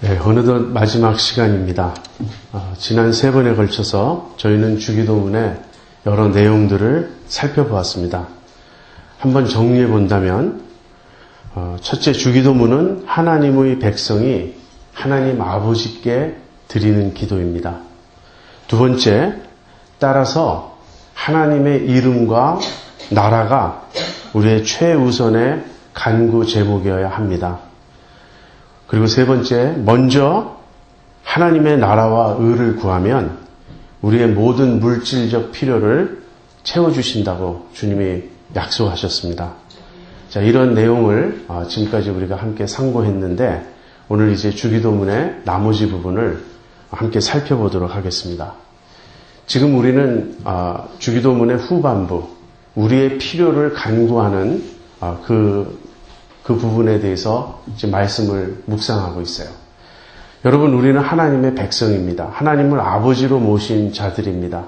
네, 어느덧 마지막 시간입니다. 지난 3번에 걸쳐서 저희는 주기도문의 여러 내용들을 살펴보았습니다. 한번 정리해 본다면 첫째, 주기도문은 하나님의 백성이 하나님 아버지께 드리는 기도입니다. 두 번째, 따라서 하나님의 이름과 나라가 우리의 최우선의 간구 제목이어야 합니다. 그리고 세 번째, 먼저 하나님의 나라와 의를 구하면 우리의 모든 물질적 필요를 채워주신다고 주님이 약속하셨습니다. 자, 이런 내용을 지금까지 우리가 함께 상고했는데 오늘 이제 주기도문의 나머지 부분을 함께 살펴보도록 하겠습니다. 지금 우리는 주기도문의 후반부, 우리의 필요를 간구하는 그 부분에 대해서 지금 말씀을 묵상하고 있어요. 여러분, 우리는 하나님의 백성입니다. 하나님을 아버지로 모신 자들입니다.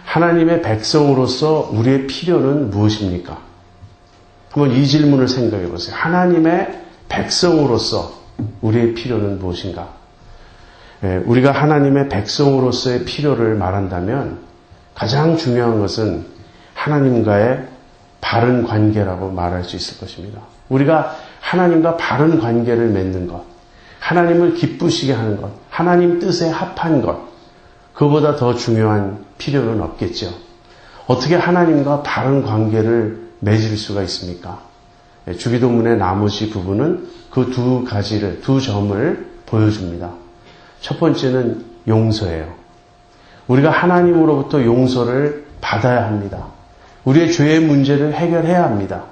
하나님의 백성으로서 우리의 필요는 무엇입니까? 한번 이 질문을 생각해 보세요. 하나님의 백성으로서 우리의 필요는 무엇인가? 우리가 하나님의 백성으로서의 필요를 말한다면 가장 중요한 것은 하나님과의 바른 관계라고 말할 수 있을 것입니다. 우리가 하나님과 바른 관계를 맺는 것, 하나님을 기쁘시게 하는 것, 하나님 뜻에 합한 것, 그보다 더 중요한 필요는 없겠죠. 어떻게 하나님과 바른 관계를 맺을 수가 있습니까? 주기도문의 나머지 부분은 그 두 점을 보여줍니다. 첫 번째는 용서예요. 우리가 하나님으로부터 용서를 받아야 합니다. 우리의 죄의 문제를 해결해야 합니다.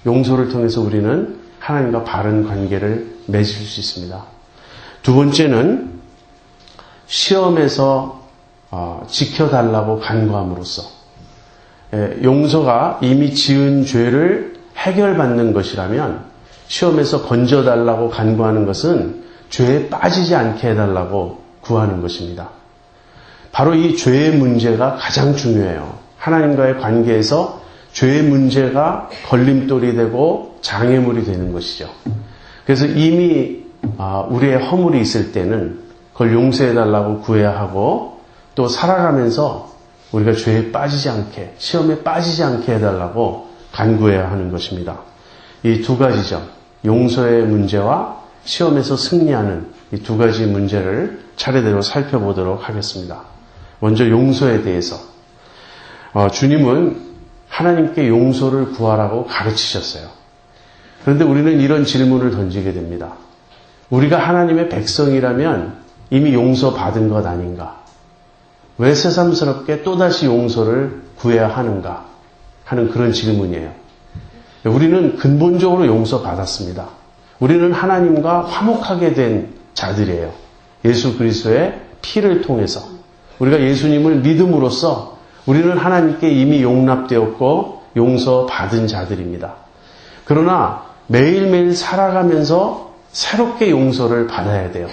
용서를 통해서 우리는 하나님과 바른 관계를 맺을 수 있습니다. 두 번째는 시험에서 지켜달라고 간구함으로써, 용서가 이미 지은 죄를 해결받는 것이라면 시험에서 건져달라고 간구하는 것은 죄에 빠지지 않게 해달라고 구하는 것입니다. 바로 이 죄의 문제가 가장 중요해요. 하나님과의 관계에서 죄의 문제가 걸림돌이 되고 장애물이 되는 것이죠. 그래서 이미 우리의 허물이 있을 때는 그걸 용서해달라고 구해야 하고, 또 살아가면서 우리가 죄에 빠지지 않게, 시험에 빠지지 않게 해달라고 간구해야 하는 것입니다. 이 두 가지 점, 용서의 문제와 시험에서 승리하는 이 두 가지 문제를 차례대로 살펴보도록 하겠습니다. 먼저 용서에 대해서. 주님은 하나님께 용서를 구하라고 가르치셨어요. 그런데 우리는 이런 질문을 던지게 됩니다. 우리가 하나님의 백성이라면 이미 용서받은 것 아닌가? 왜 새삼스럽게 또다시 용서를 구해야 하는가? 하는 그런 질문이에요. 우리는 근본적으로 용서받았습니다. 우리는 하나님과 화목하게 된 자들이에요. 예수 그리스도의 피를 통해서. 우리가 예수님을 믿음으로써 우리는 하나님께 이미 용납되었고 용서받은 자들입니다. 그러나 매일매일 살아가면서 새롭게 용서를 받아야 돼요.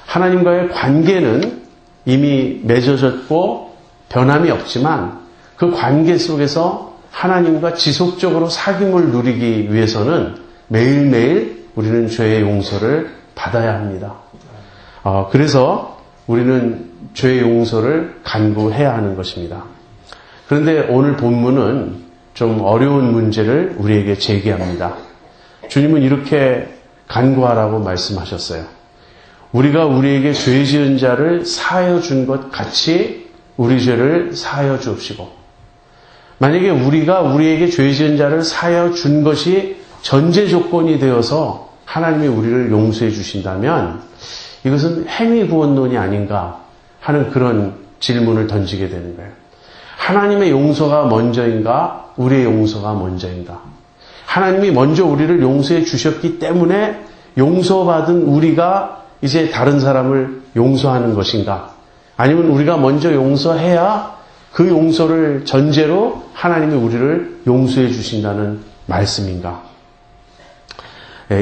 하나님과의 관계는 이미 맺어졌고 변함이 없지만 그 관계 속에서 하나님과 지속적으로 사귐을 누리기 위해서는 매일매일 우리는 죄의 용서를 받아야 합니다. 그래서 우리는 죄의 용서를 간구해야 하는 것입니다. 그런데 오늘 본문은 좀 어려운 문제를 우리에게 제기합니다. 주님은 이렇게 간구하라고 말씀하셨어요. 우리가 우리에게 죄 지은 자를 사하여 준 것 같이 우리 죄를 사하여 주옵시고, 만약에 우리가 우리에게 죄 지은 자를 사하여 준 것이 전제 조건이 되어서 하나님이 우리를 용서해 주신다면 이것은 행위 구원론이 아닌가 하는 그런 질문을 던지게 되는 거예요. 하나님의 용서가 먼저인가? 우리의 용서가 먼저인가? 하나님이 먼저 우리를 용서해 주셨기 때문에 용서받은 우리가 이제 다른 사람을 용서하는 것인가? 아니면 우리가 먼저 용서해야 그 용서를 전제로 하나님이 우리를 용서해 주신다는 말씀인가?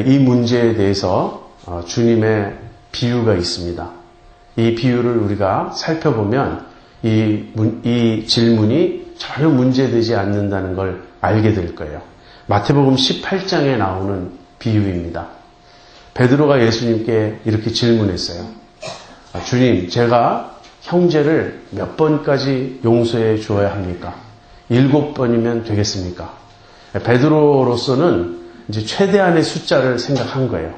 이 문제에 대해서 주님의 비유가 있습니다. 이 비유를 우리가 살펴보면 이 질문이 전혀 문제되지 않는다는 걸 알게 될 거예요. 마태복음 18장에 나오는 비유입니다. 베드로가 예수님께 이렇게 질문했어요. 주님, 제가 형제를 몇 번까지 용서해 주어야 합니까? 7번이면 되겠습니까? 베드로로서는 이제 최대한의 숫자를 생각한 거예요.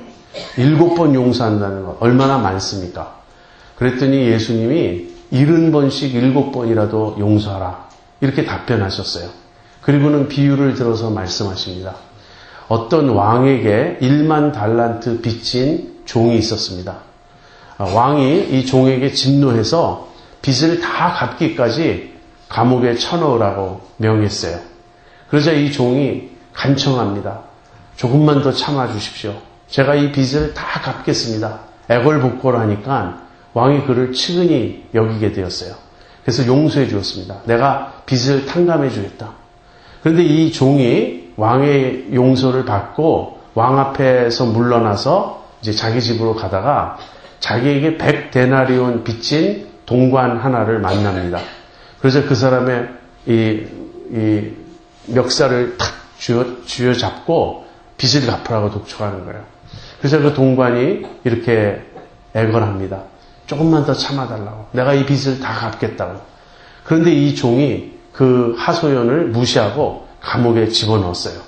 7번 용서한다는 것 얼마나 많습니까? 그랬더니 예수님이 70번씩 7번이라도 용서하라. 이렇게 답변하셨어요. 그리고는 비유를 들어서 말씀하십니다. 어떤 왕에게 1만 달란트 빚진 종이 있었습니다. 왕이 이 종에게 진노해서 빚을 다 갚기까지 감옥에 쳐넣으라고 명했어요. 그러자 이 종이 간청합니다. 조금만 더 참아주십시오. 제가 이 빚을 다 갚겠습니다. 애걸복걸하니까 왕이 그를 측은히 여기게 되었어요. 그래서 용서해 주었습니다. 내가 빚을 탕감해 주겠다. 그런데 이 종이 왕의 용서를 받고 왕 앞에서 물러나서 이제 자기 집으로 가다가 자기에게 100데나리온 빚진 동관 하나를 만납니다. 그래서 그 사람의 이 멱살을 탁 쥐어잡고 빚을 갚으라고 독촉하는 거예요. 그래서 그 동관이 이렇게 애걸합니다. 조금만 더 참아달라고. 내가 이 빚을 다 갚겠다고. 그런데 이 종이 그 하소연을 무시하고 감옥에 집어넣었어요.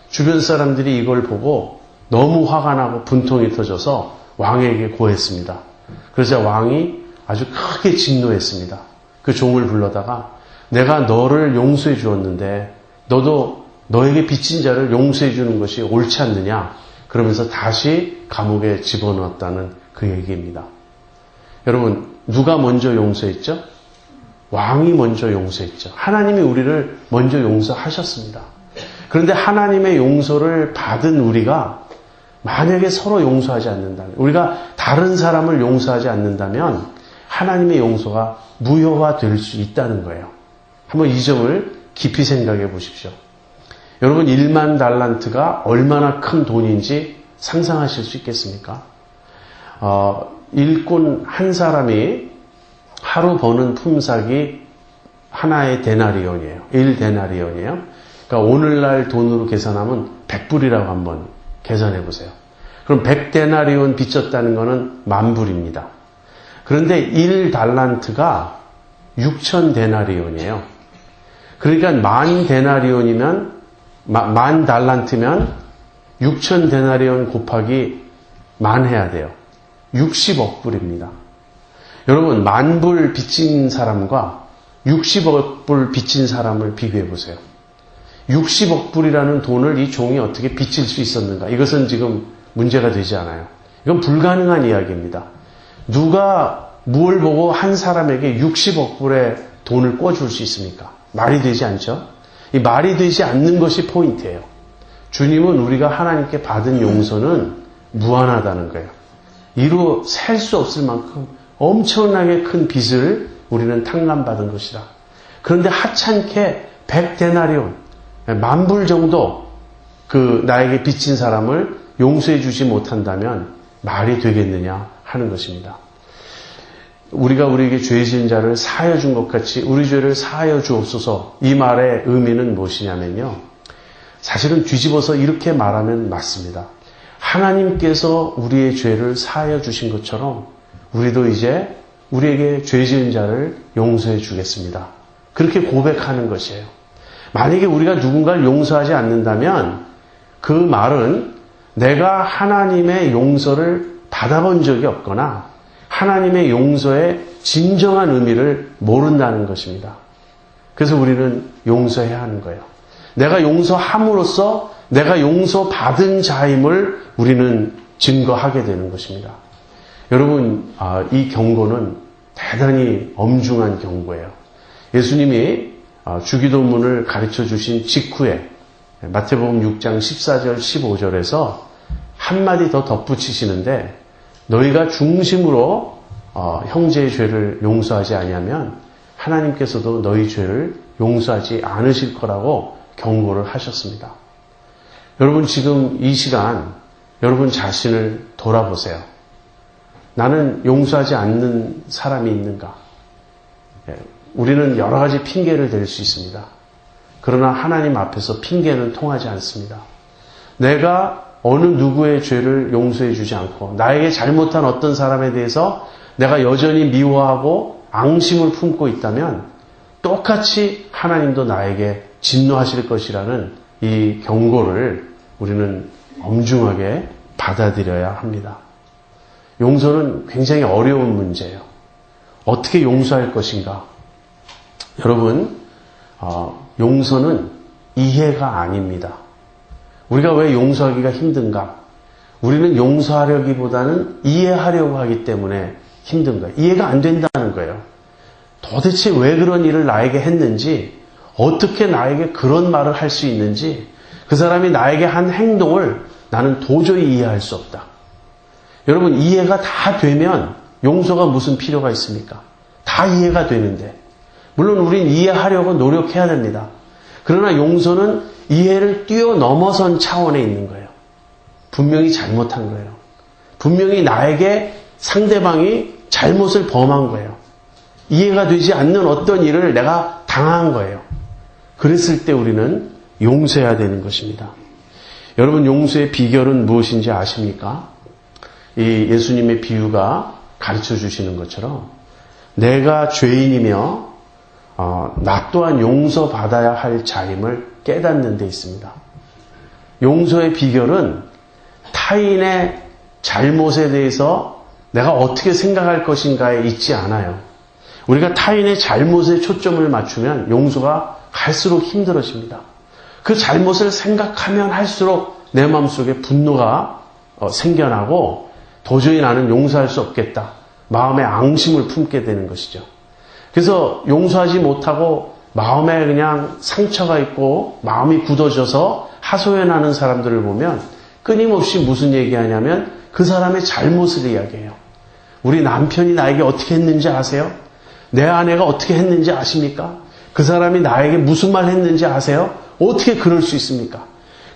주변 사람들이 이걸 보고 너무 화가 나고 분통이 터져서 왕에게 고했습니다. 그러자 왕이 아주 크게 진노했습니다. 그 종을 불러다가 내가 너를 용서해 주었는데 너도 너에게 빚진 자를 용서해 주는 것이 옳지 않느냐? 그러면서 다시 감옥에 집어넣었다는 그 얘기입니다. 여러분, 누가 먼저 용서했죠? 왕이 먼저 용서했죠. 하나님이 우리를 먼저 용서하셨습니다. 그런데 하나님의 용서를 받은 우리가 만약에 서로 용서하지 않는다면, 우리가 다른 사람을 용서하지 않는다면 하나님의 용서가 무효화될 수 있다는 거예요. 한번 이 점을 깊이 생각해 보십시오. 여러분, 1만 달란트가 얼마나 큰 돈인지 상상하실 수 있겠습니까? 일꾼 한 사람이 하루 버는 품삯이 하나의 데나리온이에요. 1데나리온이에요. 그러니까 오늘날 돈으로 계산하면 100불이라고 한번 계산해 보세요. 그럼 100데나리온 빚졌다는 것은 10,000불입니다. 그런데 1달란트가 6,000데나리온이에요. 그러니까 10,000데나리온이면 10,000달란트면 6,000데나리온 곱하기 10,000 해야 돼요. 60억 불입니다. 여러분, 10,000불 빚진 사람과 60억 불 빚진 사람을 비교해 보세요. 60억 불이라는 돈을 이 종이 어떻게 빚질 수 있었는가? 이것은 지금 문제가 되지 않아요. 이건 불가능한 이야기입니다. 누가 무엇을 보고 한 사람에게 60억 불의 돈을 꿔줄 수 있습니까? 말이 되지 않죠? 이 말이 되지 않는 것이 포인트예요. 주님은 우리가 하나님께 받은 용서는 무한하다는 거예요. 이루 셀 수 없을 만큼 엄청나게 큰 빚을 우리는 탕감받은 것이다. 그런데 하찮게 100데나리온, 10,000불 정도 그 나에게 빚진 사람을 용서해 주지 못한다면 말이 되겠느냐 하는 것입니다. 우리가 우리에게 죄 지은 자를 사하여 준 것 같이 우리 죄를 사하여 주옵소서. 이 말의 의미는 무엇이냐면요. 사실은 뒤집어서 이렇게 말하면 맞습니다. 하나님께서 우리의 죄를 사하여 주신 것처럼 우리도 이제 우리에게 죄 지은 자를 용서해 주겠습니다. 그렇게 고백하는 것이에요. 만약에 우리가 누군가를 용서하지 않는다면 그 말은 내가 하나님의 용서를 받아본 적이 없거나 하나님의 용서의 진정한 의미를 모른다는 것입니다. 그래서 우리는 용서해야 하는 거예요. 내가 용서함으로써 내가 용서받은 자임을 우리는 증거하게 되는 것입니다. 여러분, 이 경고는 대단히 엄중한 경고예요. 예수님이 주기도문을 가르쳐 주신 직후에 마태복음 6장 14절 15절에서 한마디 더 덧붙이시는데 너희가 중심으로 형제의 죄를 용서하지 아니하면 하나님께서도 너희 죄를 용서하지 않으실 거라고 경고를 하셨습니다. 여러분, 지금 이 시간 여러분 자신을 돌아보세요. 나는 용서하지 않는 사람이 있는가? 우리는 여러 가지 핑계를 댈 수 있습니다. 그러나 하나님 앞에서 핑계는 통하지 않습니다. 내가 어느 누구의 죄를 용서해 주지 않고 나에게 잘못한 어떤 사람에 대해서 내가 여전히 미워하고 앙심을 품고 있다면 똑같이 하나님도 나에게 진노하실 것이라는 이 경고를 우리는 엄중하게 받아들여야 합니다. 용서는 굉장히 어려운 문제예요. 어떻게 용서할 것인가? 여러분, 용서는 이해가 아닙니다. 우리가 왜 용서하기가 힘든가? 우리는 용서하려기보다는 이해하려고 하기 때문에 힘든 거예요. 이해가 안 된다는 거예요. 도대체 왜 그런 일을 나에게 했는지, 어떻게 나에게 그런 말을 할 수 있는지, 그 사람이 나에게 한 행동을 나는 도저히 이해할 수 없다. 여러분, 이해가 다 되면 용서가 무슨 필요가 있습니까? 다 이해가 되는데. 물론 우린 이해하려고 노력해야 됩니다. 그러나 용서는 이해를 뛰어넘어선 차원에 있는 거예요. 분명히 잘못한 거예요. 분명히 나에게 상대방이 잘못을 범한 거예요. 이해가 되지 않는 어떤 일을 내가 당한 거예요. 그랬을 때 우리는 용서해야 되는 것입니다. 여러분, 용서의 비결은 무엇인지 아십니까? 이 예수님의 비유가 가르쳐 주시는 것처럼 내가 죄인이며 나 또한 용서받아야 할 자임을 깨닫는 데 있습니다. 용서의 비결은 타인의 잘못에 대해서 내가 어떻게 생각할 것인가에 있지 않아요. 우리가 타인의 잘못에 초점을 맞추면 용서가 갈수록 힘들어집니다. 그 잘못을 생각하면 할수록 내 마음속에 분노가 생겨나고 도저히 나는 용서할 수 없겠다. 마음에 앙심을 품게 되는 것이죠. 그래서 용서하지 못하고 마음에 그냥 상처가 있고 마음이 굳어져서 하소연하는 사람들을 보면 끊임없이 무슨 얘기하냐면 그 사람의 잘못을 이야기해요. 우리 남편이 나에게 어떻게 했는지 아세요? 내 아내가 어떻게 했는지 아십니까? 그 사람이 나에게 무슨 말 했는지 아세요? 어떻게 그럴 수 있습니까?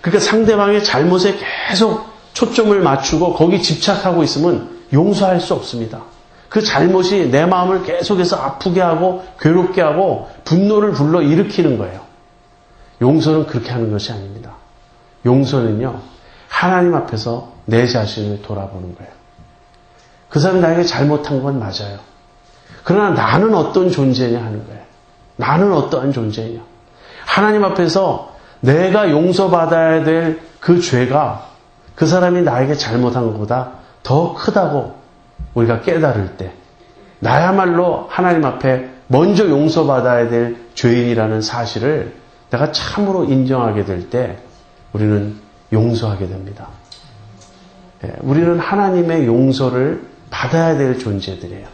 그러니까 상대방의 잘못에 계속 초점을 맞추고 거기 집착하고 있으면 용서할 수 없습니다. 그 잘못이 내 마음을 계속해서 아프게 하고 괴롭게 하고 분노를 불러 일으키는 거예요. 용서는 그렇게 하는 것이 아닙니다. 용서는요, 하나님 앞에서 내 자신을 돌아보는 거예요. 그 사람이 나에게 잘못한 건 맞아요. 그러나 나는 어떤 존재냐 하는 거예요. 나는 어떠한 존재냐. 하나님 앞에서 내가 용서받아야 될 그 죄가 그 사람이 나에게 잘못한 것보다 더 크다고 우리가 깨달을 때 나야말로 하나님 앞에 먼저 용서받아야 될 죄인이라는 사실을 내가 참으로 인정하게 될 때 우리는 용서하게 됩니다. 우리는 하나님의 용서를 받아야 될 존재들이에요.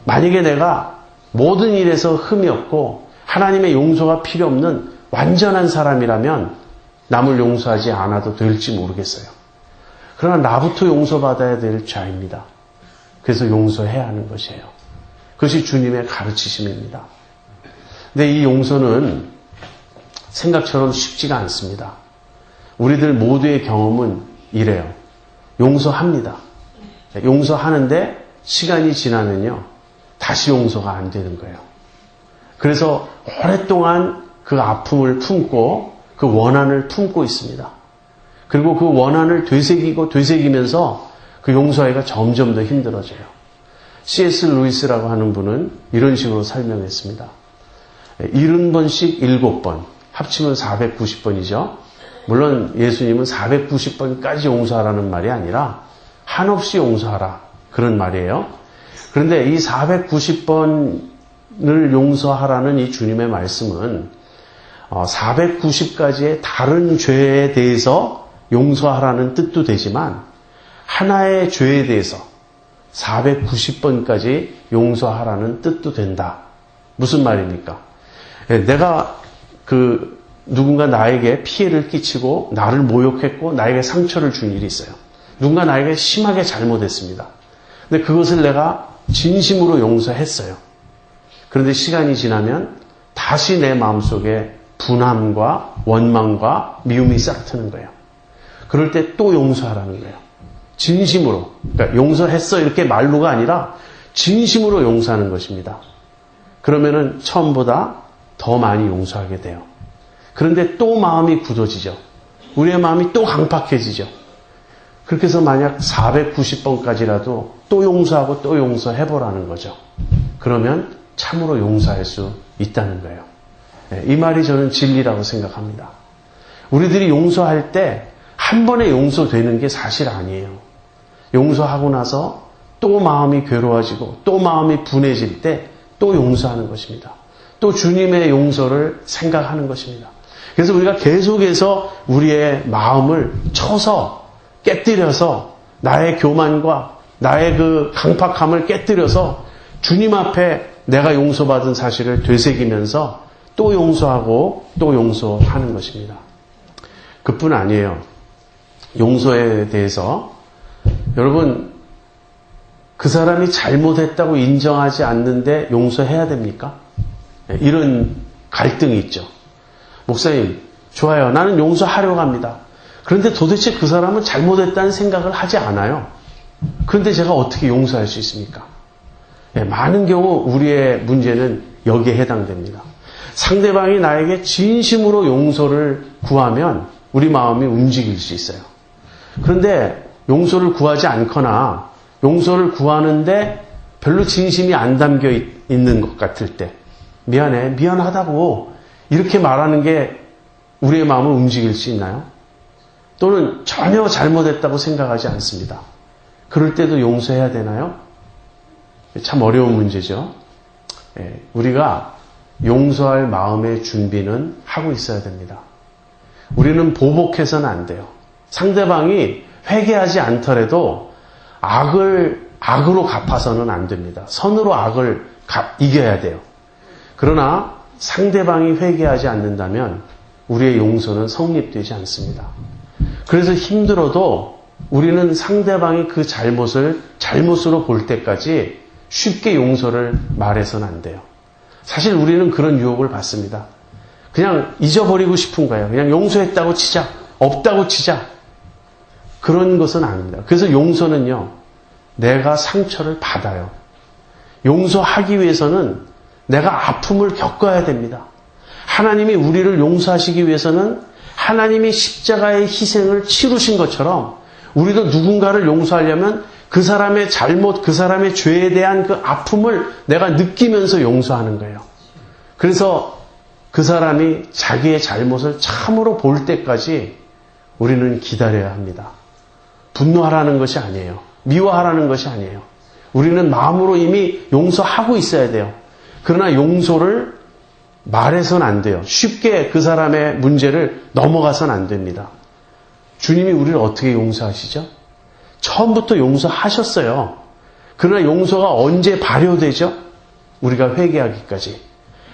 만약에 내가 모든 일에서 흠이 없고 하나님의 용서가 필요 없는 완전한 사람이라면 남을 용서하지 않아도 될지 모르겠어요. 그러나 나부터 용서받아야 될 자입니다. 그래서 용서해야 하는 것이에요. 그것이 주님의 가르치심입니다. 근데 이 용서는 생각처럼 쉽지가 않습니다. 우리들 모두의 경험은 이래요. 용서합니다. 용서하는데 시간이 지나면요, 다시 용서가 안 되는 거예요. 그래서 오랫동안 그 아픔을 품고 그 원한을 품고 있습니다. 그리고 그 원한을 되새기면서 그 용서하기가 점점 더 힘들어져요. C.S. 루이스라고 하는 분은 이런 식으로 설명했습니다. 70번씩 7번, 합치면 490번이죠. 물론 예수님은 490번까지 용서하라는 말이 아니라 한없이 용서하라, 그런 말이에요. 그런데 이 490번을 용서하라는 이 주님의 말씀은 490가지의 다른 죄에 대해서 용서하라는 뜻도 되지만 하나의 죄에 대해서 490번까지 용서하라는 뜻도 된다. 무슨 말입니까? 내가 누군가 나에게 피해를 끼치고 나를 모욕했고 나에게 상처를 준 일이 있어요. 누군가 나에게 심하게 잘못했습니다. 근데 그것을 내가 진심으로 용서했어요. 그런데 시간이 지나면 다시 내 마음속에 분함과 원망과 미움이 싹 트는 거예요. 그럴 때 또 용서하라는 거예요. 진심으로. 그러니까 용서했어 이렇게 말로가 아니라 진심으로 용서하는 것입니다. 그러면은 처음보다 더 많이 용서하게 돼요. 그런데 또 마음이 굳어지죠. 우리의 마음이 또 강팍해지죠. 그렇게 해서 만약 490번까지라도 또 용서하고 또 용서해보라는 거죠. 그러면 참으로 용서할 수 있다는 거예요. 이 말이 저는 진리라고 생각합니다. 우리들이 용서할 때 한 번에 용서되는 게 사실 아니에요. 용서하고 나서 또 마음이 괴로워지고 또 마음이 분해질 때 또 용서하는 것입니다. 또 주님의 용서를 생각하는 것입니다. 그래서 우리가 계속해서 우리의 마음을 쳐서 깨뜨려서 나의 교만과 나의 그 강팍함을 깨뜨려서 주님 앞에 내가 용서받은 사실을 되새기면서 또 용서하고 또 용서하는 것입니다. 그뿐 아니에요. 용서에 대해서 여러분 그 사람이 잘못했다고 인정하지 않는데 용서해야 됩니까? 이런 갈등이 있죠. 목사님, 좋아요. 나는 용서하려고 합니다. 그런데 도대체 그 사람은 잘못했다는 생각을 하지 않아요. 그런데 제가 어떻게 용서할 수 있습니까? 많은 경우 우리의 문제는 여기에 해당됩니다. 상대방이 나에게 진심으로 용서를 구하면 우리 마음이 움직일 수 있어요. 그런데 용서를 구하지 않거나 용서를 구하는데 별로 진심이 안 담겨 있는 것 같을 때 미안해, 미안하다고 이렇게 말하는 게 우리의 마음을 움직일 수 있나요? 또는 전혀 잘못했다고 생각하지 않습니다. 그럴 때도 용서해야 되나요? 참 어려운 문제죠. 우리가 용서할 마음의 준비는 하고 있어야 됩니다. 우리는 보복해서는 안 돼요. 상대방이 회개하지 않더라도 악으로 갚아서는 안 됩니다. 선으로 악을 이겨야 돼요. 그러나 상대방이 회개하지 않는다면 우리의 용서는 성립되지 않습니다. 그래서 힘들어도 우리는 상대방이 그 잘못을 잘못으로 볼 때까지 쉽게 용서를 말해서는 안 돼요. 사실 우리는 그런 유혹을 받습니다. 그냥 잊어버리고 싶은 거예요. 그냥 용서했다고 치자. 없다고 치자. 그런 것은 아닙니다. 그래서 용서는요. 내가 상처를 받아요. 용서하기 위해서는 내가 아픔을 겪어야 됩니다. 하나님이 우리를 용서하시기 위해서는 하나님이 십자가의 희생을 치르신 것처럼 우리도 누군가를 용서하려면 그 사람의 잘못, 그 사람의 죄에 대한 그 아픔을 내가 느끼면서 용서하는 거예요. 그래서 그 사람이 자기의 잘못을 참으로 볼 때까지 우리는 기다려야 합니다. 분노하라는 것이 아니에요. 미워하라는 것이 아니에요. 우리는 마음으로 이미 용서하고 있어야 돼요. 그러나 용서를 말해서는 안 돼요. 쉽게 그 사람의 문제를 넘어가서는 안 됩니다. 주님이 우리를 어떻게 용서하시죠? 처음부터 용서하셨어요. 그러나 용서가 언제 발효되죠? 우리가 회개하기까지.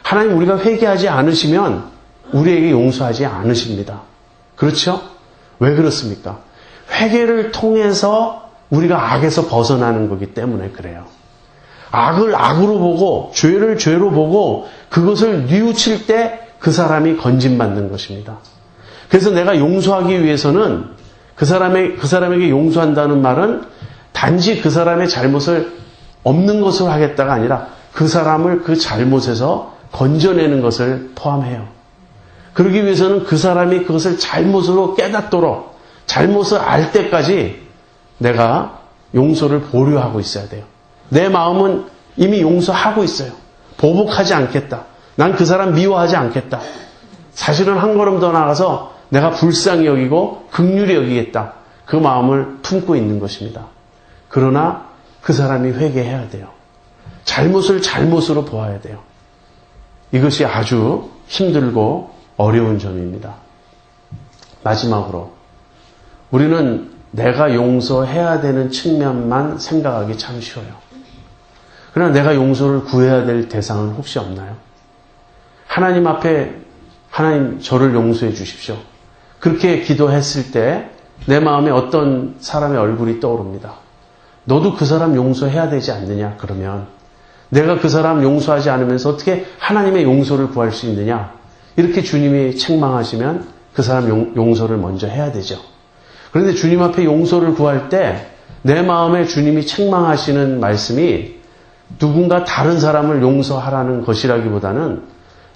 하나님 우리가 회개하지 않으시면 우리에게 용서하지 않으십니다. 그렇죠? 왜 그렇습니까? 회개를 통해서 우리가 악에서 벗어나는 거기 때문에 그래요. 악을 악으로 보고 죄를 죄로 보고 그것을 뉘우칠 때 그 사람이 건진받는 것입니다. 그래서 내가 용서하기 위해서는 그 사람에게 용서한다는 말은 단지 그 사람의 잘못을 없는 것으로 하겠다가 아니라 그 사람을 그 잘못에서 건져내는 것을 포함해요. 그러기 위해서는 그 사람이 그것을 잘못으로 깨닫도록 잘못을 알 때까지 내가 용서를 보류하고 있어야 돼요. 내 마음은 이미 용서하고 있어요. 보복하지 않겠다. 난 그 사람 미워하지 않겠다. 사실은 한 걸음 더 나가서 내가 불쌍히 여기고 긍휼히 여기겠다. 그 마음을 품고 있는 것입니다. 그러나 그 사람이 회개해야 돼요. 잘못을 잘못으로 보아야 돼요. 이것이 아주 힘들고 어려운 점입니다. 마지막으로 우리는 내가 용서해야 되는 측면만 생각하기 참 쉬워요. 그러나 내가 용서를 구해야 될 대상은 혹시 없나요? 하나님 앞에 하나님 저를 용서해 주십시오. 그렇게 기도했을 때 내 마음에 어떤 사람의 얼굴이 떠오릅니다. 너도 그 사람 용서해야 되지 않느냐? 그러면 내가 그 사람 용서하지 않으면서 어떻게 하나님의 용서를 구할 수 있느냐? 이렇게 주님이 책망하시면 그 사람 용서를 먼저 해야 되죠. 그런데 주님 앞에 용서를 구할 때 내 마음에 주님이 책망하시는 말씀이 누군가 다른 사람을 용서하라는 것이라기보다는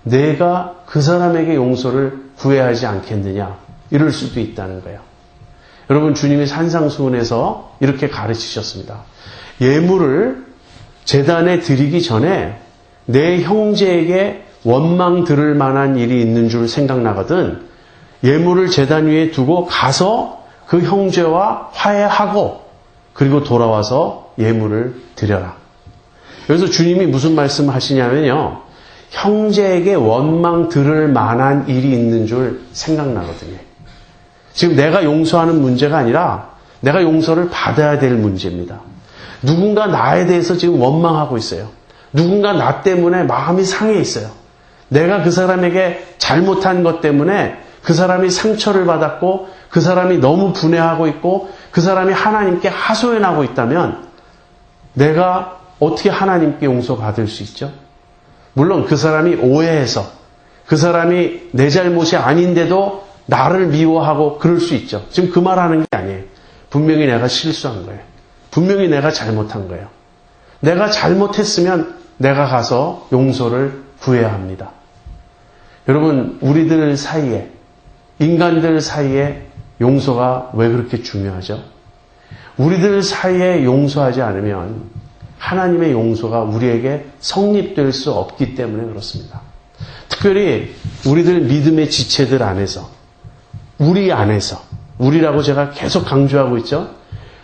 내가 그 사람에게 용서를 구해야 하지 않겠느냐 이럴 수도 있다는 거예요. 여러분, 주님이 산상수훈에서 이렇게 가르치셨습니다. 예물을 제단에 드리기 전에 내 형제에게 원망 들을 만한 일이 있는 줄 생각나거든 예물을 제단 위에 두고 가서 그 형제와 화해하고 그리고 돌아와서 예물을 드려라. 여기서 주님이 무슨 말씀을 하시냐면요. 형제에게 원망 들을 만한 일이 있는 줄 생각나거든요. 지금 내가 용서하는 문제가 아니라 내가 용서를 받아야 될 문제입니다. 누군가 나에 대해서 지금 원망하고 있어요. 누군가 나 때문에 마음이 상해 있어요. 내가 그 사람에게 잘못한 것 때문에 그 사람이 상처를 받았고 그 사람이 너무 분해하고 있고 그 사람이 하나님께 하소연하고 있다면 내가 어떻게 하나님께 용서받을 수 있죠? 물론 그 사람이 오해해서 그 사람이 내 잘못이 아닌데도 나를 미워하고 그럴 수 있죠. 지금 그 말하는 게 아니에요. 분명히 내가 실수한 거예요. 분명히 내가 잘못한 거예요. 내가 잘못했으면 내가 가서 용서를 구해야 합니다. 여러분, 우리들 사이에, 인간들 사이에 용서가 왜 그렇게 중요하죠? 우리들 사이에 용서하지 않으면 하나님의 용서가 우리에게 성립될 수 없기 때문에 그렇습니다. 특별히 우리들 믿음의 지체들 안에서, 우리 안에서, 우리라고 제가 계속 강조하고 있죠?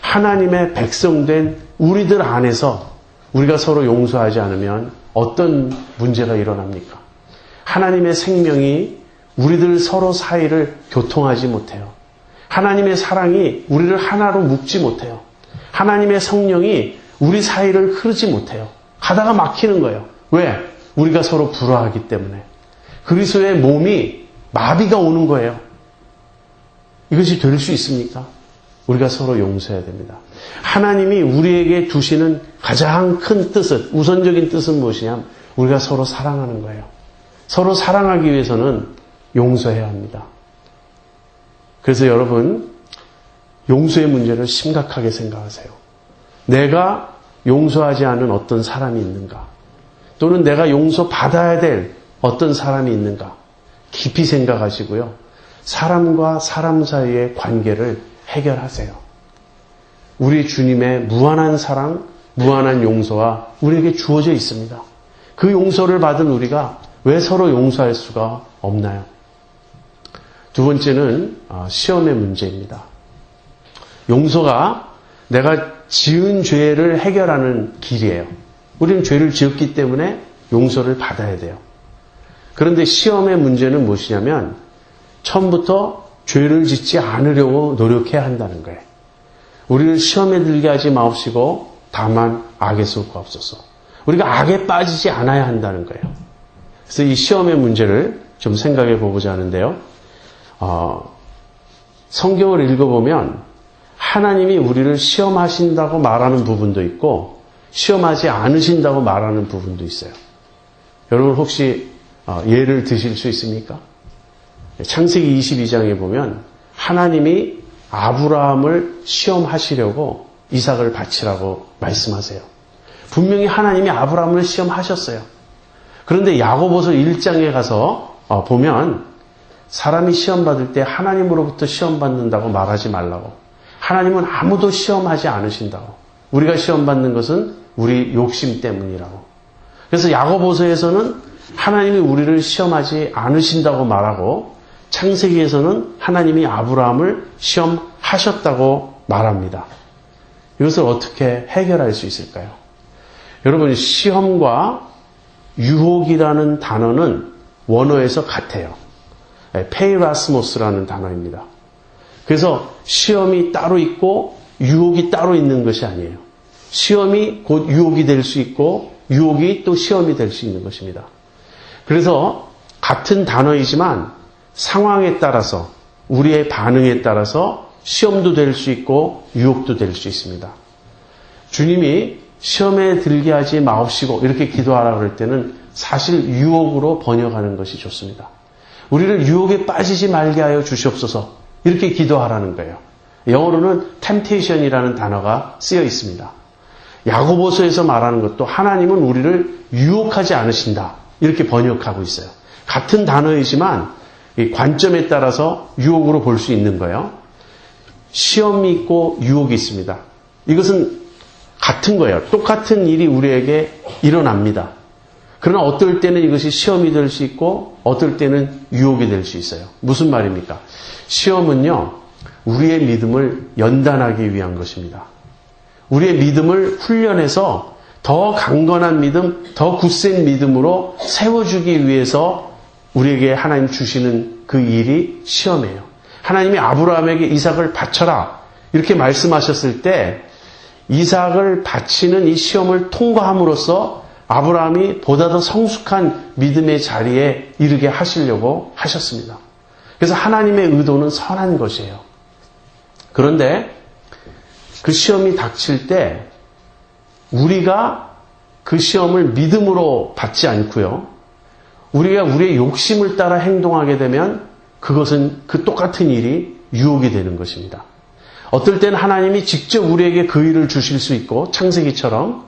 하나님의 백성된 우리들 안에서 우리가 서로 용서하지 않으면 어떤 문제가 일어납니까? 하나님의 생명이 우리들 서로 사이를 교통하지 못해요. 하나님의 사랑이 우리를 하나로 묶지 못해요. 하나님의 성령이 우리 사이를 흐르지 못해요. 가다가 막히는 거예요. 왜? 우리가 서로 불화하기 때문에. 그리스도의 몸이 마비가 오는 거예요. 이것이 될 수 있습니까? 우리가 서로 용서해야 됩니다. 하나님이 우리에게 두시는 가장 큰 뜻은, 우선적인 뜻은 무엇이냐면 우리가 서로 사랑하는 거예요. 서로 사랑하기 위해서는 용서해야 합니다. 그래서 여러분, 용서의 문제를 심각하게 생각하세요. 내가 용서하지 않은 어떤 사람이 있는가? 또는 내가 용서받아야 될 어떤 사람이 있는가? 깊이 생각하시고요. 사람과 사람 사이의 관계를 해결하세요. 우리 주님의 무한한 사랑, 무한한 용서가 우리에게 주어져 있습니다. 그 용서를 받은 우리가 왜 서로 용서할 수가 없나요? 두 번째는 시험의 문제입니다. 용서가 내가 지은 죄를 해결하는 길이에요. 우리는 죄를 지었기 때문에 용서를 받아야 돼요. 그런데 시험의 문제는 무엇이냐면 처음부터 죄를 짓지 않으려고 노력해야 한다는 거예요. 우리를 시험에 들게 하지 마옵시고 다만 악에 쏠까 없어서. 우리가 악에 빠지지 않아야 한다는 거예요. 그래서 이 시험의 문제를 좀 생각해 보고자 하는데요. 성경을 읽어보면 하나님이 우리를 시험하신다고 말하는 부분도 있고 시험하지 않으신다고 말하는 부분도 있어요. 여러분 혹시 예를 드실 수 있습니까? 창세기 22장에 보면 하나님이 아브라함을 시험하시려고 이삭을 바치라고 말씀하세요. 분명히 하나님이 아브라함을 시험하셨어요. 그런데 야고보서 1장에 가서 보면 사람이 시험받을 때 하나님으로부터 시험받는다고 말하지 말라고. 하나님은 아무도 시험하지 않으신다고. 우리가 시험받는 것은 우리 욕심 때문이라고. 그래서 야고보서에서는 하나님이 우리를 시험하지 않으신다고 말하고 창세기에서는 하나님이 아브라함을 시험하셨다고 말합니다. 이것을 어떻게 해결할 수 있을까요? 여러분, 시험과 유혹이라는 단어는 원어에서 같아요. 페이라스모스라는 단어입니다. 그래서 시험이 따로 있고 유혹이 따로 있는 것이 아니에요. 시험이 곧 유혹이 될 수 있고 유혹이 또 시험이 될 수 있는 것입니다. 그래서 같은 단어이지만 상황에 따라서 우리의 반응에 따라서 시험도 될 수 있고 유혹도 될 수 있습니다. 주님이 시험에 들게 하지 마옵시고 이렇게 기도하라 그럴 때는 사실 유혹으로 번역하는 것이 좋습니다. 우리를 유혹에 빠지지 말게 하여 주시옵소서 이렇게 기도하라는 거예요. 영어로는 temptation이라는 단어가 쓰여 있습니다. 야고보서에서 말하는 것도 하나님은 우리를 유혹하지 않으신다 이렇게 번역하고 있어요. 같은 단어이지만 이 관점에 따라서 유혹으로 볼 수 있는 거예요. 시험이 있고 유혹이 있습니다. 이것은 같은 거예요. 똑같은 일이 우리에게 일어납니다. 그러나 어떨 때는 이것이 시험이 될 수 있고 어떨 때는 유혹이 될 수 있어요. 무슨 말입니까? 시험은요, 우리의 믿음을 연단하기 위한 것입니다. 우리의 믿음을 훈련해서 더 강건한 믿음, 더 굳센 믿음으로 세워주기 위해서 우리에게 하나님 주시는 그 일이 시험이에요. 하나님이 아브라함에게 이삭을 바쳐라 이렇게 말씀하셨을 때 이삭을 바치는 이 시험을 통과함으로써 아브라함이 보다 더 성숙한 믿음의 자리에 이르게 하시려고 하셨습니다. 그래서 하나님의 의도는 선한 것이에요. 그런데 그 시험이 닥칠 때 우리가 그 시험을 믿음으로 받지 않고요. 우리가 우리의 욕심을 따라 행동하게 되면 그것은 그 똑같은 일이 유혹이 되는 것입니다. 어떨 때는 하나님이 직접 우리에게 그 일을 주실 수 있고 창세기처럼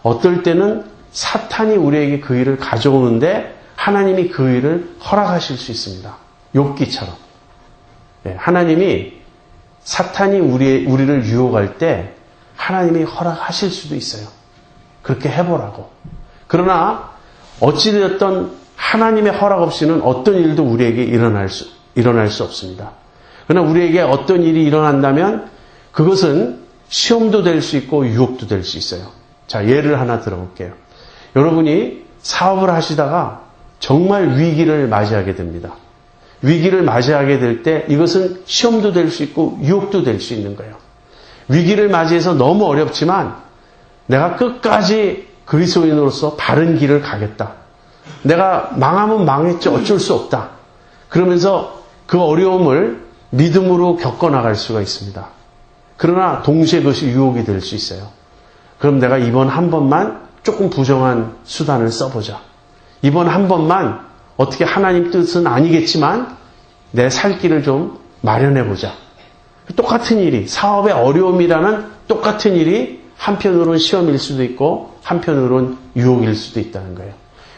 어떨 때는 사탄이 우리에게 그 일을 가져오는데 하나님이 그 일을 허락하실 수 있습니다. 욥기처럼. 하나님이 사탄이 우리를 유혹할 때 하나님이 허락하실 수도 있어요. 그렇게 해보라고. 그러나 어찌되었던 하나님의 허락 없이는 어떤 일도 우리에게 일어날 수 없습니다. 그러나 우리에게 어떤 일이 일어난다면 그것은 시험도 될 수 있고 유혹도 될 수 있어요. 자, 예를 하나 들어볼게요. 여러분이 사업을 하시다가 정말 위기를 맞이하게 됩니다. 위기를 맞이하게 될 때 이것은 시험도 될 수 있고 유혹도 될 수 있는 거예요. 위기를 맞이해서 너무 어렵지만 내가 끝까지 그리스도인으로서 바른 길을 가겠다. 내가 망하면 망했지 어쩔 수 없다. 그러면서 그 어려움을 믿음으로 겪어나갈 수가 있습니다. 그러나 동시에 그것이 유혹이 될 수 있어요. 그럼 내가 이번 한 번만 조금 부정한 수단을 써보자. 이번 한 번만 어떻게 하나님 뜻은 아니겠지만 내 살 길을 좀 마련해보자. 똑같은 일이, 사업의 어려움이라는 똑같은 일이 한편으로는 시험일 수도 있고 한편으로는 유혹일 수도 있다는 거예요.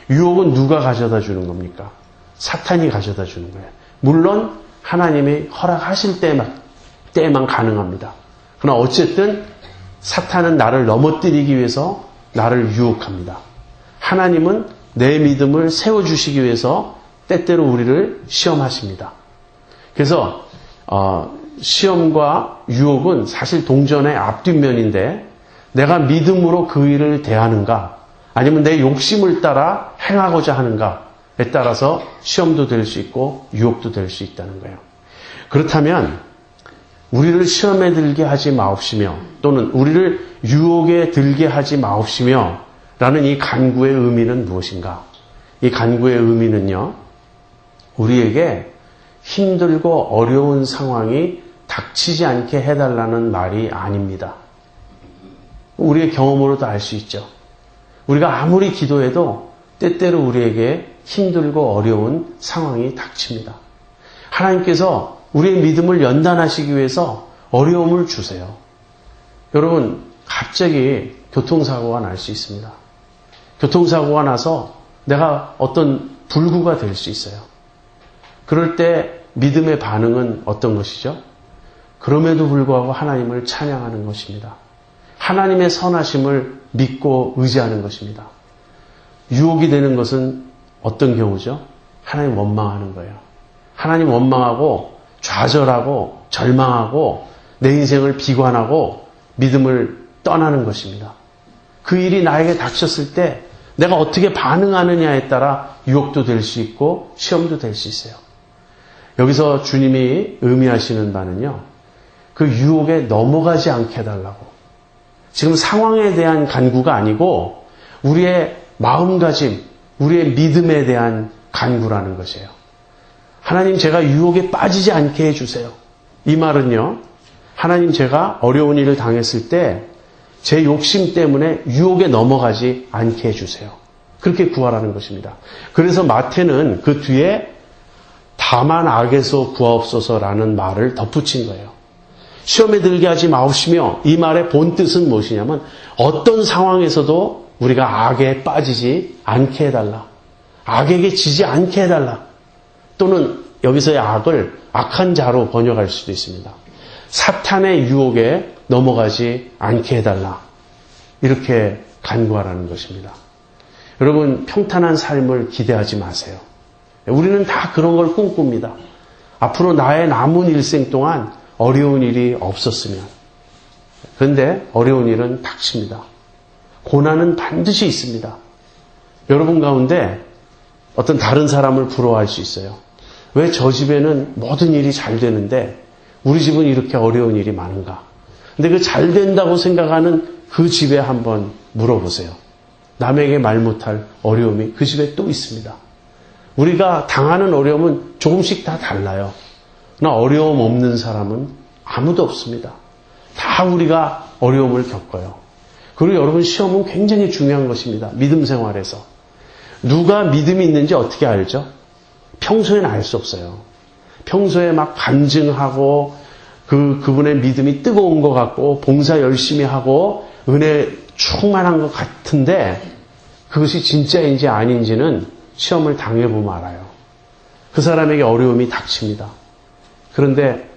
유혹은 누가 가져다 주는 겁니까? 사탄이 가져다 주는 거예요. 물론 하나님이 허락하실 때만 가능합니다. 그러나 어쨌든 사탄은 나를 넘어뜨리기 위해서 나를 유혹합니다. 하나님은 내 믿음을 세워주시기 위해서 때때로 우리를 시험하십니다. 그래서 시험과 유혹은 사실 동전의 앞뒷면인데 내가 믿음으로 그 일을 대하는가 아니면 내 욕심을 따라 행하고자 하는가에 따라서 시험도 될 수 있고 유혹도 될 수 있다는 거예요. 그렇다면 우리를 시험에 들게 하지 마옵시며 또는 우리를 유혹에 들게 하지 마옵시며 라는 이 간구의 의미는 무엇인가? 이 간구의 의미는요, 우리에게 힘들고 어려운 상황이 닥치지 않게 해달라는 말이 아닙니다. 우리의 경험으로도 알 수 있죠. 우리가 아무리 기도해도 때때로 우리에게 힘들고 어려운 상황이 닥칩니다. 하나님께서 우리의 믿음을 연단하시기 위해서 어려움을 주세요. 여러분, 갑자기 교통사고가 날 수 있습니다. 교통사고가 나서 내가 어떤 불구가 될 수 있어요. 그럴 때 믿음의 반응은 어떤 것이죠? 그럼에도 불구하고 하나님을 찬양하는 것입니다. 하나님의 선하심을 믿고 의지하는 것입니다. 유혹이 되는 것은 어떤 경우죠? 하나님 원망하는 거예요. 하나님 원망하고 좌절하고 절망하고 내 인생을 비관하고 믿음을 떠나는 것입니다. 그 일이 나에게 닥쳤을 때 내가 어떻게 반응하느냐에 따라 유혹도 될 수 있고 시험도 될 수 있어요. 여기서 주님이 의미하시는 바는요, 그 유혹에 넘어가지 않게 해달라고. 지금 상황에 대한 간구가 아니고 우리의 마음가짐, 우리의 믿음에 대한 간구라는 것이에요. 하나님, 제가 유혹에 빠지지 않게 해주세요. 이 말은요, 하나님, 제가 어려운 일을 당했을 때 제 욕심 때문에 유혹에 넘어가지 않게 해주세요. 그렇게 구하라는 것입니다. 그래서 마태는 그 뒤에 다만 악에서 구하옵소서라는 말을 덧붙인 거예요. 시험에 들게 하지 마옵시며, 이 말의 본 뜻은 무엇이냐면 어떤 상황에서도 우리가 악에 빠지지 않게 해달라. 악에게 지지 않게 해달라. 또는 여기서의 악을 악한 자로 번역할 수도 있습니다. 사탄의 유혹에 넘어가지 않게 해달라. 이렇게 간구하라는 것입니다. 여러분, 평탄한 삶을 기대하지 마세요. 우리는 다 그런 걸 꿈꿉니다. 앞으로 나의 남은 일생 동안 어려운 일이 없었으면. 그런데 어려운 일은 닥칩니다. 고난은 반드시 있습니다. 여러분 가운데 어떤 다른 사람을 부러워할 수 있어요. 왜 저 집에는 모든 일이 잘 되는데 우리 집은 이렇게 어려운 일이 많은가? 근데 그 잘 된다고 생각하는 그 집에 한번 물어보세요. 남에게 말 못할 어려움이 그 집에 또 있습니다. 우리가 당하는 어려움은 조금씩 다 달라요. 그러나 어려움 없는 사람은 아무도 없습니다. 다 우리가 어려움을 겪어요. 그리고 여러분, 시험은 굉장히 중요한 것입니다. 믿음 생활에서. 누가 믿음이 있는지 어떻게 알죠? 평소에는 알 수 없어요. 평소에 막 간증하고 그분의 믿음이 뜨거운 것 같고 봉사 열심히 하고 은혜 충만한 것 같은데 그것이 진짜인지 아닌지는 시험을 당해보면 알아요. 그 사람에게 어려움이 닥칩니다. 그런데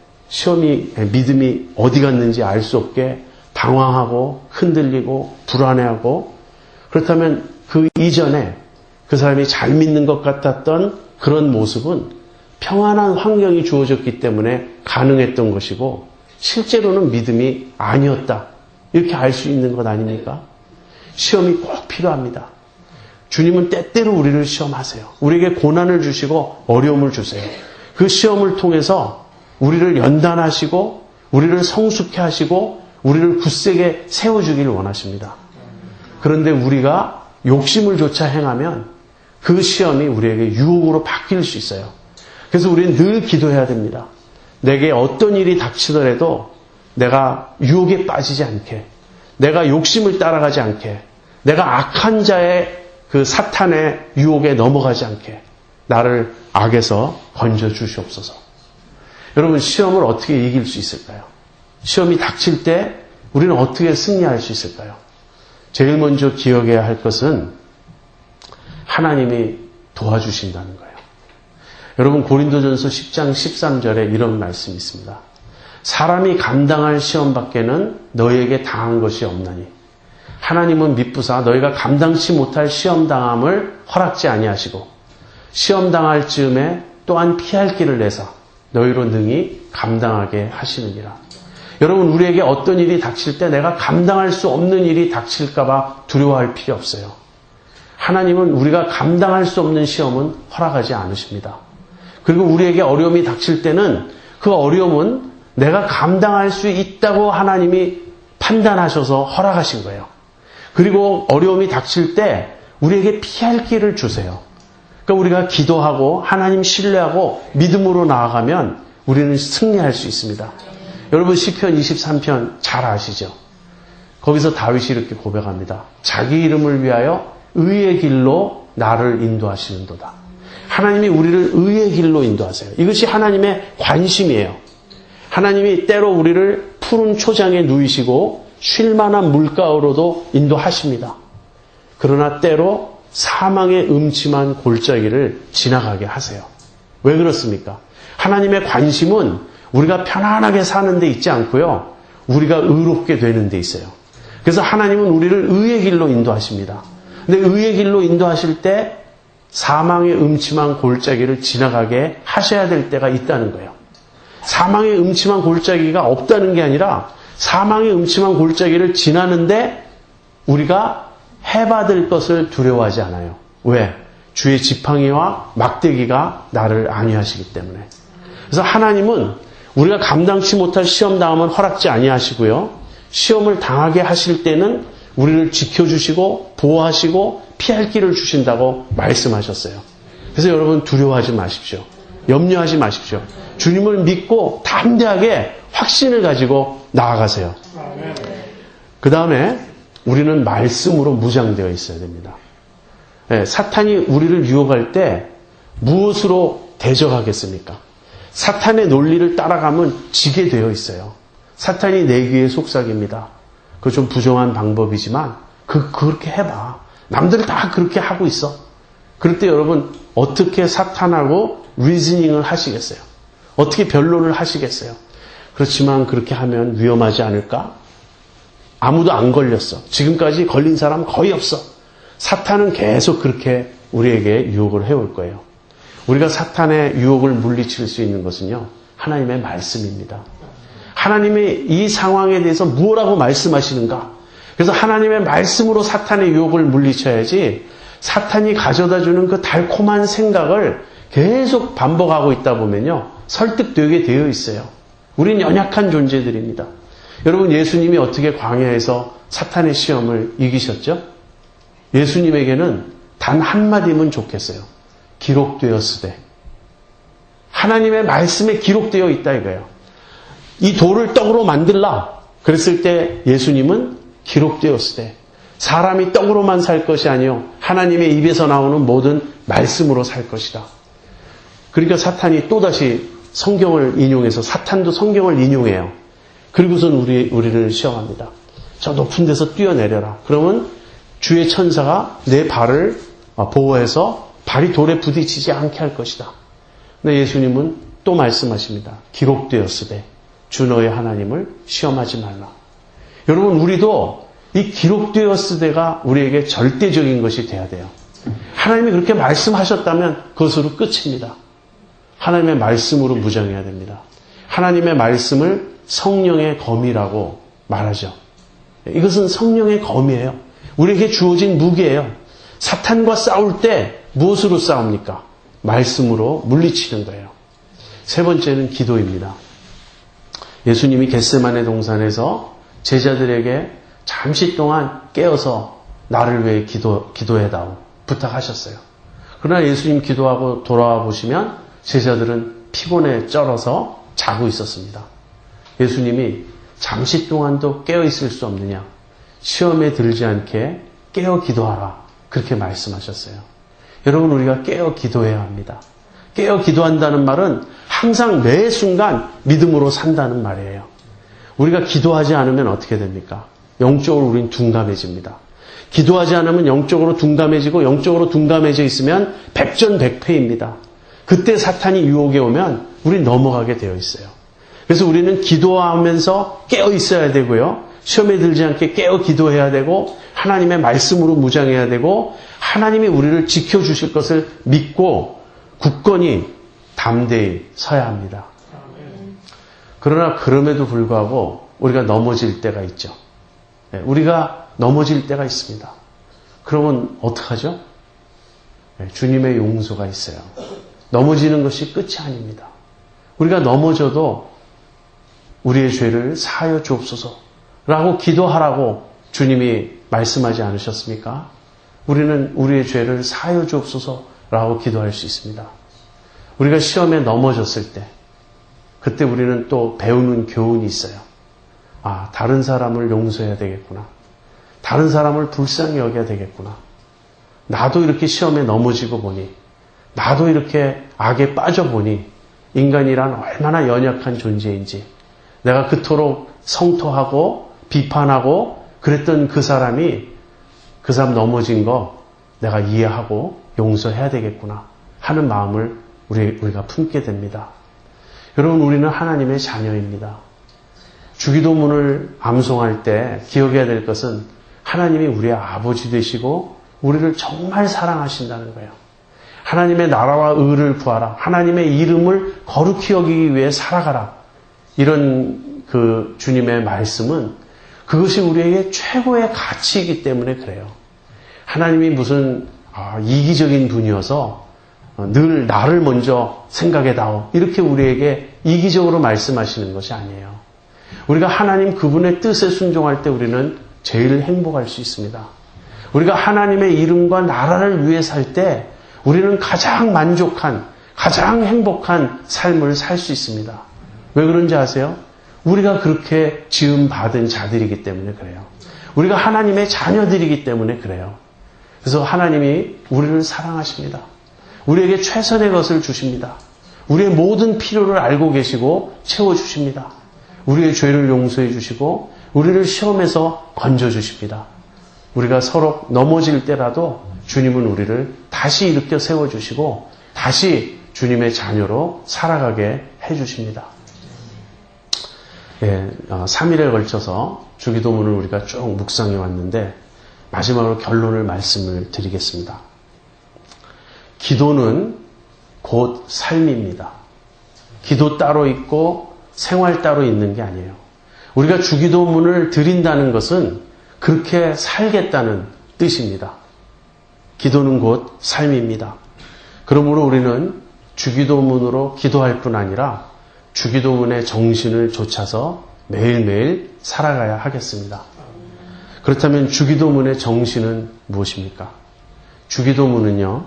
믿음이 어디 갔는지 알 수 없게 방황하고 흔들리고 불안해하고, 그렇다면 그 이전에 그 사람이 잘 믿는 것 같았던 그런 모습은 평안한 환경이 주어졌기 때문에 가능했던 것이고 실제로는 믿음이 아니었다. 이렇게 알 수 있는 것 아닙니까? 시험이 꼭 필요합니다. 주님은 때때로 우리를 시험하세요. 우리에게 고난을 주시고 어려움을 주세요. 그 시험을 통해서 우리를 연단하시고 우리를 성숙해 하시고 우리를 굳세게 세워주기를 원하십니다. 그런데 우리가 욕심을 조차 행하면 그 시험이 우리에게 유혹으로 바뀔 수 있어요. 그래서 우리는 늘 기도해야 됩니다. 내게 어떤 일이 닥치더라도 내가 유혹에 빠지지 않게, 내가 욕심을 따라가지 않게, 내가 악한 자의 그 사탄의 유혹에 넘어가지 않게 나를 악에서 건져 주시옵소서. 여러분, 시험을 어떻게 이길 수 있을까요? 시험이 닥칠 때 우리는 어떻게 승리할 수 있을까요? 제일 먼저 기억해야 할 것은 하나님이 도와주신다는 거예요. 여러분, 고린도전서 10장 13절에 이런 말씀이 있습니다. 사람이 감당할 시험 밖에는 너희에게 당한 것이 없나니 하나님은 미쁘사 너희가 감당치 못할 시험 당함을 허락지 아니하시고 시험 당할 즈음에 또한 피할 길을 내사 너희로 능히 감당하게 하시느니라. 여러분, 우리에게 어떤 일이 닥칠 때 내가 감당할 수 없는 일이 닥칠까 봐 두려워할 필요 없어요. 하나님은 우리가 감당할 수 없는 시험은 허락하지 않으십니다. 그리고 우리에게 어려움이 닥칠 때는 그 어려움은 내가 감당할 수 있다고 하나님이 판단하셔서 허락하신 거예요. 그리고 어려움이 닥칠 때 우리에게 피할 길을 주세요. 그러니까 우리가 기도하고 하나님 신뢰하고 믿음으로 나아가면 우리는 승리할 수 있습니다. 여러분, 시편 23편 잘 아시죠? 거기서 다윗이 이렇게 고백합니다. 자기 이름을 위하여 의의 길로 나를 인도하시는도다. 하나님이 우리를 의의 길로 인도하세요. 이것이 하나님의 관심이에요. 하나님이 때로 우리를 푸른 초장에 누이시고 쉴만한 물가로도 인도하십니다. 그러나 때로 사망의 음침한 골짜기를 지나가게 하세요. 왜 그렇습니까? 하나님의 관심은 우리가 편안하게 사는 데 있지 않고요. 우리가 의롭게 되는 데 있어요. 그래서 하나님은 우리를 의의 길로 인도하십니다. 근데 의의 길로 인도하실 때 사망의 음침한 골짜기를 지나가게 하셔야 될 때가 있다는 거예요. 사망의 음침한 골짜기가 없다는 게 아니라 사망의 음침한 골짜기를 지나는데 우리가 해받을 것을 두려워하지 않아요. 왜? 주의 지팡이와 막대기가 나를 안위하시기 때문에. 그래서 하나님은 우리가 감당치 못할 시험 당함은 허락지 아니하시고요. 시험을 당하게 하실 때는 우리를 지켜주시고 보호하시고 피할 길을 주신다고 말씀하셨어요. 그래서 여러분, 두려워하지 마십시오. 염려하지 마십시오. 주님을 믿고 담대하게 확신을 가지고 나아가세요. 그 다음에 우리는 말씀으로 무장되어 있어야 됩니다. 사탄이 우리를 유혹할 때 무엇으로 대적하겠습니까? 사탄의 논리를 따라가면 지게 되어 있어요. 사탄이 내 귀의 속삭입니다. 그거 좀 부정한 방법이지만 그렇게 해봐. 남들 다 그렇게 하고 있어. 그럴 때 여러분, 어떻게 사탄하고 리즈닝을 하시겠어요? 어떻게 변론을 하시겠어요? 그렇지만 그렇게 하면 위험하지 않을까? 아무도 안 걸렸어. 지금까지 걸린 사람 거의 없어. 사탄은 계속 그렇게 우리에게 유혹을 해올 거예요. 우리가 사탄의 유혹을 물리칠 수 있는 것은요, 하나님의 말씀입니다. 하나님이 이 상황에 대해서 무엇라고 말씀하시는가? 그래서 하나님의 말씀으로 사탄의 유혹을 물리쳐야지, 사탄이 가져다주는 그 달콤한 생각을 계속 반복하고 있다 보면요, 설득되게 되어 있어요. 우린 연약한 존재들입니다. 여러분, 예수님이 어떻게 광야에서 사탄의 시험을 이기셨죠? 예수님에게는 단 한마디면 좋겠어요. 기록되었으되. 하나님의 말씀에 기록되어 있다 이거예요. 이 돌을 떡으로 만들라. 그랬을 때 예수님은 기록되었으되. 사람이 떡으로만 살 것이 아니요 하나님의 입에서 나오는 모든 말씀으로 살 것이다. 그러니까 사탄이 또다시 성경을 인용해서, 사탄도 성경을 인용해요. 그리고선 우리를 시험합니다. 저 높은 데서 뛰어내려라. 그러면 주의 천사가 내 발을 보호해서 발이 돌에 부딪히지 않게 할 것이다. 근데 예수님은 또 말씀하십니다. 기록되었으되 주 너의 하나님을 시험하지 말라. 여러분, 우리도 이 기록되었으되가 우리에게 절대적인 것이 돼야 돼요. 하나님이 그렇게 말씀하셨다면 그것으로 끝입니다. 하나님의 말씀으로 무장해야 됩니다. 하나님의 말씀을 성령의 검이라고 말하죠. 이것은 성령의 검이에요. 우리에게 주어진 무기예요. 사탄과 싸울 때 무엇으로 싸웁니까? 말씀으로 물리치는 거예요. 세 번째는 기도입니다. 예수님이 겟세마네 동산에서 제자들에게 잠시 동안 깨어서 나를 위해 기도해다오 부탁하셨어요. 그러나 예수님 기도하고 돌아와 보시면 제자들은 피곤에 쩔어서 자고 있었습니다. 예수님이 잠시 동안도 깨어 있을 수 없느냐? 시험에 들지 않게 깨어 기도하라. 그렇게 말씀하셨어요. 여러분, 우리가 깨어 기도해야 합니다. 깨어 기도한다는 말은 항상 매 순간 믿음으로 산다는 말이에요. 우리가 기도하지 않으면 어떻게 됩니까? 영적으로 우린 둔감해집니다. 기도하지 않으면 영적으로 둔감해지고, 영적으로 둔감해져 있으면 백전백패입니다. 그때 사탄이 유혹에 오면 우린 넘어가게 되어 있어요. 그래서 우리는 기도하면서 깨어 있어야 되고요. 시험에 들지 않게 깨어 기도해야 되고, 하나님의 말씀으로 무장해야 되고, 하나님이 우리를 지켜주실 것을 믿고 굳건히 담대히 서야 합니다. 그러나 그럼에도 불구하고 우리가 넘어질 때가 있죠. 우리가 넘어질 때가 있습니다. 그러면 어떡하죠? 주님의 용서가 있어요. 넘어지는 것이 끝이 아닙니다. 우리가 넘어져도 우리의 죄를 사하여 주옵소서라고 기도하라고 주님이 말씀하지 않으셨습니까? 우리는 우리의 죄를 사하여 주옵소서라고 기도할 수 있습니다. 우리가 시험에 넘어졌을 때, 그때 우리는 또 배우는 교훈이 있어요. 아, 다른 사람을 용서해야 되겠구나. 다른 사람을 불쌍히 여겨야 되겠구나. 나도 이렇게 시험에 넘어지고 보니, 나도 이렇게 악에 빠져보니 인간이란 얼마나 연약한 존재인지, 내가 그토록 성토하고 비판하고 그랬던 그 사람 넘어진 거 내가 이해하고 용서해야 되겠구나 하는 마음을 우리가 품게 됩니다. 여러분, 우리는 하나님의 자녀입니다. 주기도문을 암송할 때 기억해야 될 것은 하나님이 우리의 아버지 되시고 우리를 정말 사랑하신다는 거예요. 하나님의 나라와 의를 구하라. 하나님의 이름을 거룩히 여기기 위해 살아가라. 이런 그 주님의 말씀은 그것이 우리에게 최고의 가치이기 때문에 그래요. 하나님이 무슨 이기적인 분이어서 늘 나를 먼저 생각해다오 이렇게 우리에게 이기적으로 말씀하시는 것이 아니에요. 우리가 하나님 그분의 뜻에 순종할 때 우리는 제일 행복할 수 있습니다. 우리가 하나님의 이름과 나라를 위해 살 때 우리는 가장 만족한, 가장 행복한 삶을 살 수 있습니다. 왜 그런지 아세요? 우리가 그렇게 지음받은 자들이기 때문에 그래요. 우리가 하나님의 자녀들이기 때문에 그래요. 그래서 하나님이 우리를 사랑하십니다. 우리에게 최선의 것을 주십니다. 우리의 모든 필요를 알고 계시고 채워주십니다. 우리의 죄를 용서해 주시고 우리를 시험에서 건져주십니다. 우리가 서로 넘어질 때라도 주님은 우리를 다시 일으켜 세워주시고 다시 주님의 자녀로 살아가게 해주십니다. 3일에 걸쳐서 주기도문을 우리가 쭉 묵상해 왔는데 마지막으로 결론을 말씀을 드리겠습니다. 기도는 곧 삶입니다. 기도 따로 있고 생활 따로 있는 게 아니에요. 우리가 주기도문을 드린다는 것은 그렇게 살겠다는 뜻입니다. 기도는 곧 삶입니다. 그러므로 우리는 주기도문으로 기도할 뿐 아니라 주기도문의 정신을 좇아서 매일매일 살아가야 하겠습니다. 그렇다면 주기도문의 정신은 무엇입니까? 주기도문은요,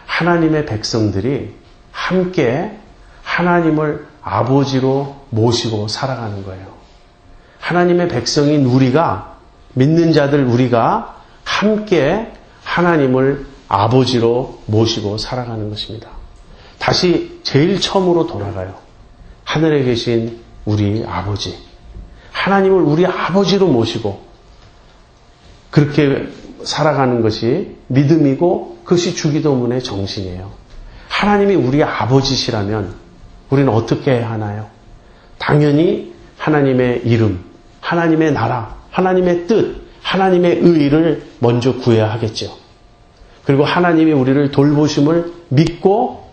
하나님의 백성들이 함께 하나님을 아버지로 모시고 살아가는 거예요. 하나님의 백성인 우리가, 믿는 자들 우리가 함께 하나님을 아버지로 모시고 살아가는 것입니다. 다시 제일 처음으로 돌아가요. 하늘에 계신 우리 아버지. 하나님을 우리 아버지로 모시고 그렇게 살아가는 것이 믿음이고 그것이 주기도문의 정신이에요. 하나님이 우리 아버지시라면 우리는 어떻게 해야 하나요? 당연히 하나님의 이름, 하나님의 나라, 하나님의 뜻, 하나님의 의를 먼저 구해야 하겠죠. 그리고 하나님이 우리를 돌보심을 믿고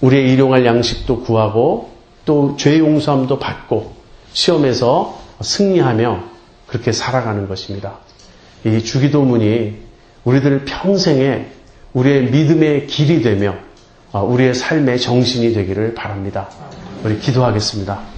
우리의 일용할 양식도 구하고 또 죄 용서함도 받고 시험에서 승리하며 그렇게 살아가는 것입니다. 이 주기도문이 우리들 평생에 우리의 믿음의 길이 되며 우리의 삶의 정신이 되기를 바랍니다. 우리 기도하겠습니다.